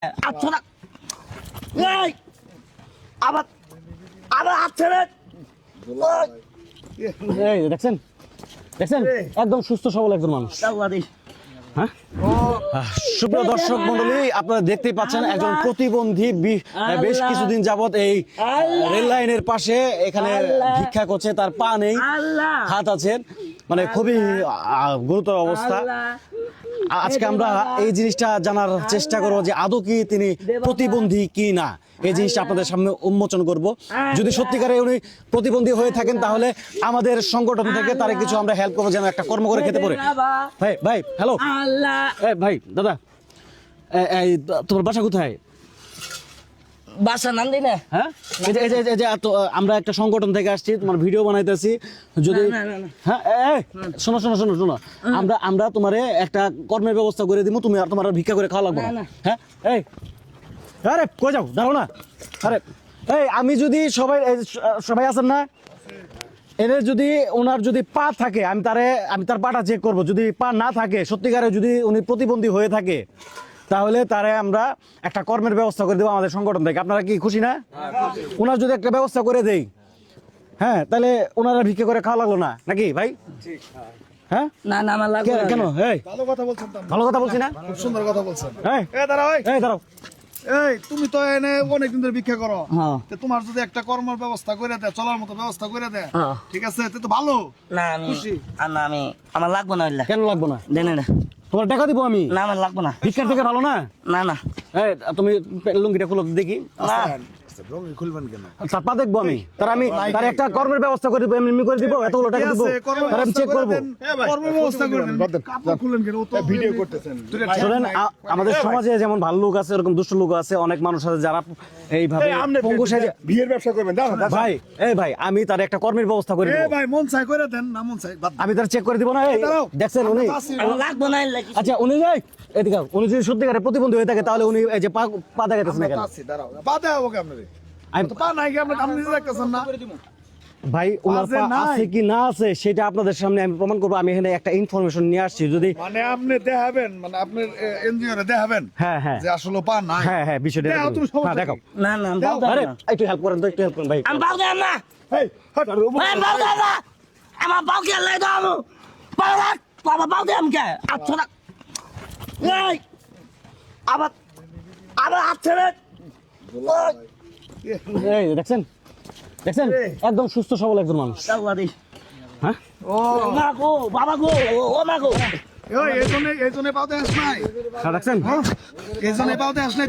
আচ্ছা না এই আবার আবার আচ্ছা রে এই দেখছেন দেখছেন একদম সুস্থ সবল একজন মানুষ। হ্যাঁ সুপ্রিয় দর্শক মন্ডলী, আপনারা দেখতেই পাচ্ছেন একজন প্রতিবন্ধী বেশ কিছুদিন যাবত এই রেল লাইনের পাশে এখানে ভিক্ষা করছে। তার পা নেই, হাত আছে, মানে খুবই গুরুতর অবস্থা। আজকে আমরা এই জিনিসটা জানার চেষ্টা করবো যে আদৌ কি তিনি প্রতিবন্ধী কি না, এই জিনিসটা আপনাদের সামনে উন্মোচন করব। যদি সত্যিকারে উনি প্রতিবন্ধী হয়ে থাকেন তাহলে আমাদের সংগঠন থেকে তার কিছু আমরা হেল্প করবো, যেন একটা কর্ম করে খেতে পারে। ভাই ভাই হ্যালো ভাই দাদা, এই তোমার বাসা কোথায়? বাসা নাম দিই না। হ্যাঁ এই যে আমরা একটা সংগঠন থেকে আসছি, তোমার ভিডিও বানাইতেছি। যদি হ্যাঁ শোনো শোনো শোনো শোনো, আমরা তোমারে একটা কর্মের ব্যবস্থা করে দিব, তুমি আর তোমার ভিক্ষা করে খাওয়া লাগবে না। হ্যাঁ এই আরে কই যাও, দাঁড়াও না। আরে এই আমি যদি সবাই আছেন না, এদের যদি ওনার যদি পা থাকে আমি তার পাটা চেক করব। যদি পা না থাকে, সত্যিকারে যদি উনি প্রতিবন্ধী হয়ে থাকে, তাহলে তারে আমরা একটা কর্মের ব্যবস্থা করে দেবো আমাদের সংগঠন থেকে। আপনারা কি খুশি না? ওনার যদি একটা ব্যবস্থা করে দেই, হ্যাঁ, তাহলে ওনারা ভিক্ষা করে খাওয়া লাগলো না নাকি ভাই? হ্যাঁ না না আমার লাগবে কেন? এই ভালো কথা বলছেন তো, ভালো কথা বলছি না? খুব সুন্দর কথা বলছেন। এই দাঁড়াও, দাঁড়াও। এই তুমি তো এনে অনেকদিন ধরে ভিক্ষা করো, হ্যাঁ। তো তোমার যদি একটা কর্মের ব্যবস্থা করে দেয়, চলার মতো ব্যবস্থা করে দেয়, হ্যাঁ। ঠিক আছে, তো ভালো। না আমি না আমি আমার লাগবে না ওইলা। কেন লাগবো না? দেনে না তোমার টাকা দিব আমি। না আমার লাগবে না। ভিক্ষার থেকে ভালো না? না না এই তুমি লুঙ্গিটা খুলো দেখি। না খুলবেন কেন? আচ্ছা পা দেখবো আমি, তার একটা কর্মের ব্যবস্থা করে দিব, এমনি করে দিব, এতগুলো টাকা দিব, তার আমি চেক করবো। কর্মের ব্যবস্থা করে দেন, কাপড় খুলেন কেন? ও তো ভিডিও করতেছেন। শোনেন, আমাদের সমাজে যেমন ভালো লোক আছে, এরকম দুষ্ট লোক আছে, অনেক মানুষ আছে যারা এইভাবে পঙ্গু সাজে বিয়ের ব্যবসা করবেন। ভাই ভাই আমি তার একটা কর্মের ব্যবস্থা করে দেব। ভাই মন চাই করে দেন, না মন চাই বাদ দেন। আমি তার চেক করে দিব না। এই দেখছেন উনি, আমার লাগবে না ওইলা। আচ্ছা উনি যাই এদিকে, উনি যদি সত্যিকারে প্রতিবন্ধী হয়ে থাকে তাহলে উনি এই যে পা দেখাইতেছেন না কেন? আছি, দাঁড়াও, বাদে হবো কি আপনারে? আমি তো পা নাই কি আপনি নিজে দেখতেছেন না? ভাই ওনার আছে পা নাই? আছে কি না আছে সেটা আপনাদের সামনে আমি প্রমাণ করবো। আমি এখানে একটা ইনফরমেশন নিয়ে আসছি। যদি মানে আপনি দেখাবেন, মানে আপনার এনজিও রে দেখাবেন হ্যাঁ হ্যাঁ যে আসলে পা নাই। হ্যাঁ বিষয়টা দেখাও, তুমি হ্যাঁ সমস্যা দেখাও। কি? না না আমি বাল আরে দেব না। একটু হেল্প করেন তো, একটু হেল্প করেন ভাই। আমি বাল দেব না। এই হট আর আমি বাল দেব না। আমার বাল কে লাই দাও আমি বাল দেব, বাবা বাল দেব কে? আচ্ছা না এই আবার আবার আচ্ছা রে এই দেখছেন দেখছেন একদম সুস্থ সবল একজন মানুষ। হ্যাঁ ও মা গো বাবা গো ও মা গো এই জন্য পাওতে আস নাই, দেখছেন এই জন্য পাওতে আস নাই।